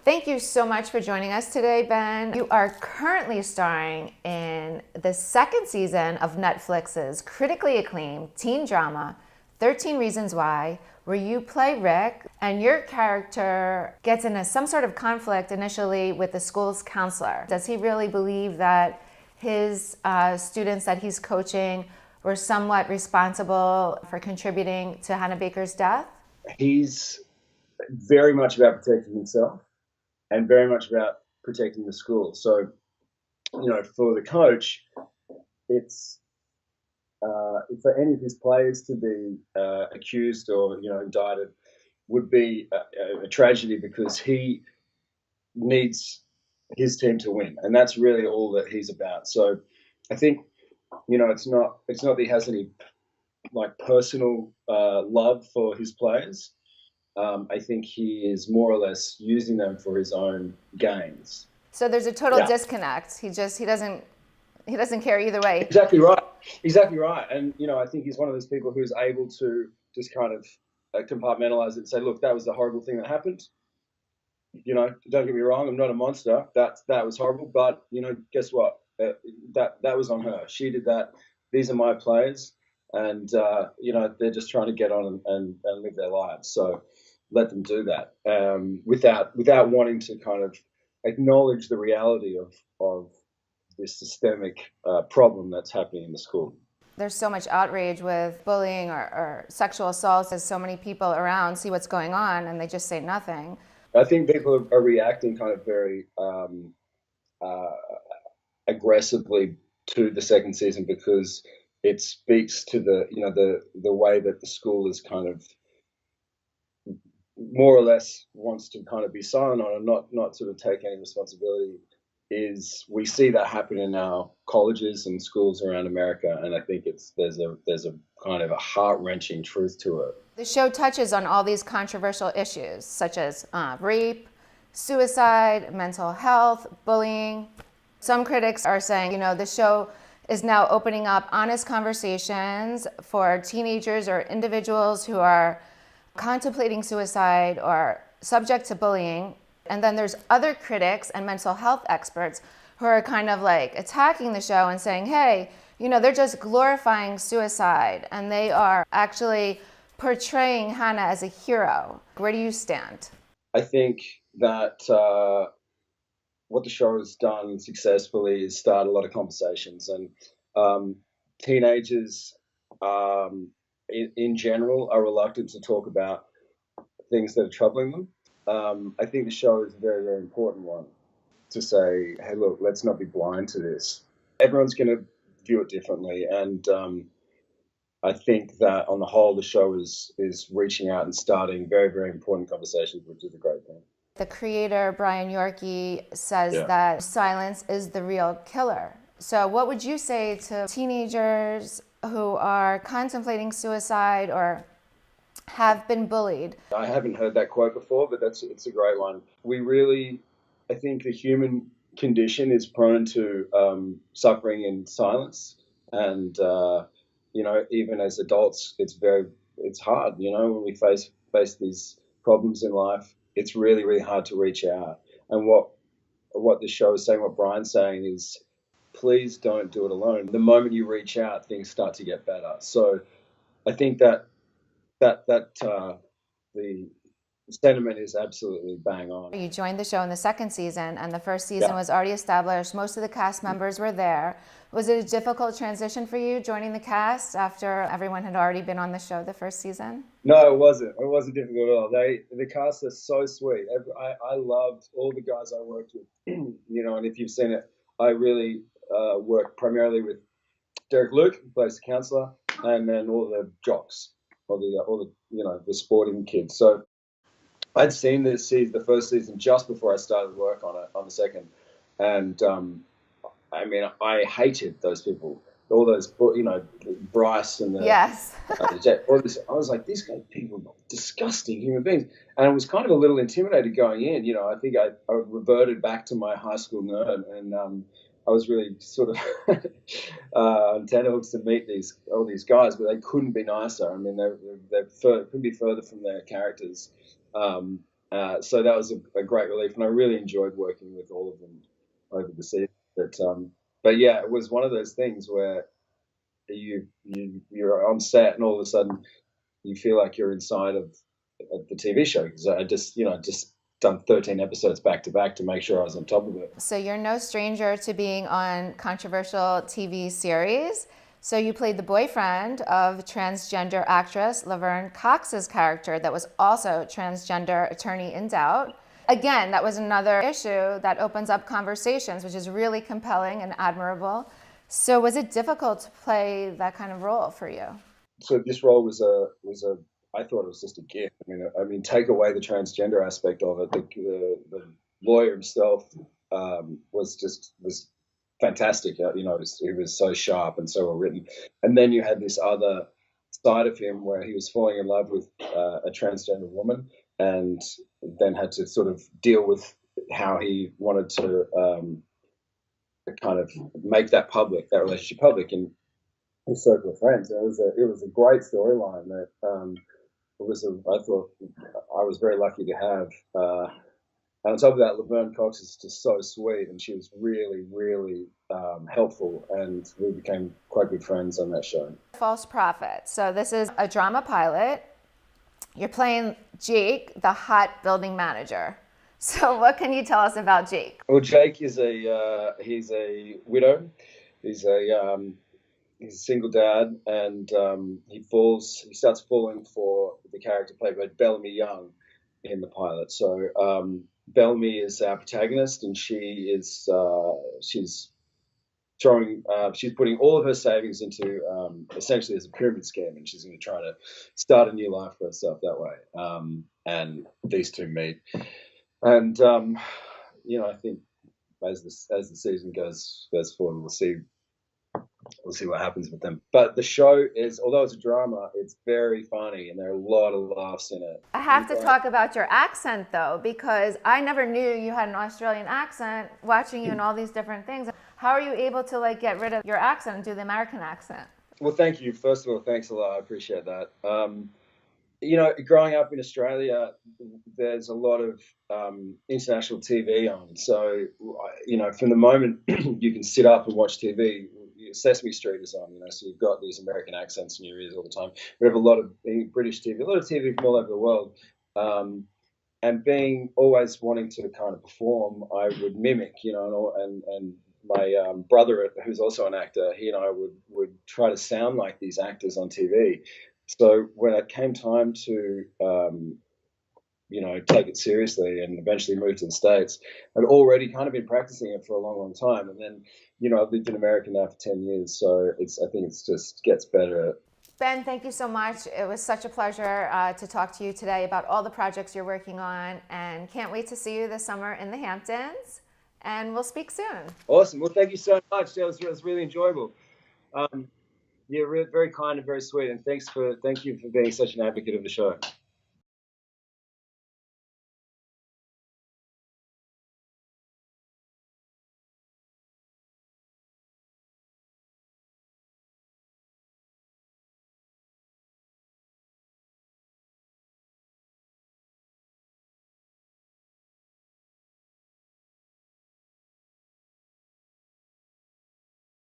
Thank you so much for joining us today, Ben. You are currently starring in the second season of Netflix's critically acclaimed teen drama, 13 Reasons Why, where you play Rick, and your character gets into some sort of conflict initially with the school's counselor. Does he really believe that his students that he's coaching were somewhat responsible for contributing to Hannah Baker's death? He's very much about protecting himself and very much about protecting the school. So, for the coach, it's for any of his players to be accused or indicted would be a tragedy because he needs his team to win, and that's really all that he's about. So, I think it's not that he has any like personal love for his players. I think he is more or less using them for his own gains. So there's a total Yeah, disconnect. He doesn't care either way. exactly right. Exactly right. And I think he's one of those people who's able to just kind of compartmentalize it and say, "Look, that was the horrible thing that happened. Don't get me wrong. I'm not a monster. That was horrible. But guess what? That was on her. She did that. These are my players, and they're just trying to get on and live their lives. So let them do that without wanting to kind of acknowledge the reality of this systemic problem that's happening in the school." There's so much outrage with bullying or sexual assaults as so many people around see what's going on and they just say nothing. I think people are reacting kind of very uh, aggressively to the second season because it speaks to the way that the school is kind of more or less wants to kind of be silent on and not sort of take any responsibility. Is we see that happen in our colleges and schools around America, and I think there's a kind of a heart-wrenching truth to it. The show touches on all these controversial issues such as rape, suicide, mental health, bullying. Some critics are saying, the show is now opening up honest conversations for teenagers or individuals who are contemplating suicide or subject to bullying. And then there's other critics and mental health experts who are kind of like attacking the show and saying, hey, they're just glorifying suicide and they are actually portraying Hannah as a hero. Where do you stand? I think that what the show has done successfully is start a lot of conversations, and um, teenagers in general are reluctant to talk about things that are troubling them. I think the show is a very, very important one to say, hey, look, let's not be blind to this. Everyone's going to view it differently, and I think that on the whole, the show is reaching out and starting very, very important conversations, which is a great thing. The creator, Brian Yorkie, says Yeah. that silence is the real killer. So, what would you say to teenagers who are contemplating suicide or have been bullied? I haven't heard that quote before, but it's a great one. We really, I think the human condition is prone to suffering in silence, and even as adults, it's hard. When we face these problems in life, it's really really hard to reach out. And what this show is saying, what Brian's saying is, please don't do it alone. The moment you reach out, things start to get better. So I think that the sentiment is absolutely bang on. You joined the show in the second season, and the first season Yeah. was already established. Most of the cast members were there. Was it a difficult transition for you joining the cast after everyone had already been on the show the first season? No, it wasn't. It wasn't difficult at all. The cast is so sweet. I loved all the guys I worked with. And if you've seen it, I really worked primarily with Derek Luke, who plays the counselor, and then all the jocks, all the the sporting kids. So I'd seen the first season just before I started work on it on the second, and I mean I hated those people, all those Bryce and Yes. all this. I was like, these guys people are disgusting human beings, and I was kind of a little intimidated going in. I think I reverted back to my high school nerd, and I was really sort of on tenterhooks to meet all these guys, but they couldn't be nicer. I mean, they couldn't be further from their characters. So that was a great relief, and I really enjoyed working with all of them over the season. But yeah, it was one of those things where you're on set, and all of a sudden you feel like you're inside of the TV show, because I just done 13 episodes back to back to make sure I was on top of it. So you're no stranger to being on controversial TV series. So you played the boyfriend of transgender actress Laverne Cox's character that was also transgender attorney in doubt. Again, that was another issue that opens up conversations, which is really compelling and admirable. So was it difficult to play that kind of role for you? So this role was a I thought it was just a gift. I mean, take away the transgender aspect of it. The lawyer himself was fantastic. He was so sharp and so well written. And then you had this other side of him where he was falling in love with a transgender woman, and then had to sort of deal with how he wanted to kind of make that relationship public in his circle of friends. It was a great storyline that I thought I was very lucky to have. And on top of that, Laverne Cox is just so sweet, and she was really, really helpful, and we became quite good friends on that show. False Prophet. So this is a drama pilot. You're playing Jake, the hot building manager. So what can you tell us about Jake? Well, Jake is he's a widow. He's a single dad, and he starts falling for the character played by Bellamy Young in the pilot. So Bellamy is our protagonist, and she's putting all of her savings into essentially as a pyramid scheme, and she's going to try to start a new life for herself that way. And these two meet, and I think as the season goes forward, we'll see what happens with them. But the show is, although it's a drama, it's very funny, and there are a lot of laughs in it. I have to talk about your accent, though, because I never knew you had an Australian accent watching you in all these different things. How are you able to get rid of your accent and do the American accent? Well, thank you. First of all, thanks a lot. I appreciate that. Growing up in Australia, there's a lot of international TV on. So, from the moment you can sit up and watch TV, Sesame Street is on, so you've got these American accents in your ears all the time. We have a lot of British TV, a lot of TV from all over the world. And being always wanting to kind of perform, I would mimic, and my brother, who's also an actor, he and I would try to sound like these actors on TV. So when it came time to, take it seriously and eventually move to the States, I'd already kind of been practicing it for a long, long time. And then, I've lived in America now for 10 years. So I think it's just gets better. Ben, thank you so much. It was such a pleasure to talk to you today about all the projects you're working on, and can't wait to see you this summer in the Hamptons. And we'll speak soon. Awesome. Well, thank you so much. It was really enjoyable. You're very kind and very sweet, and thank you for being such an advocate of the show.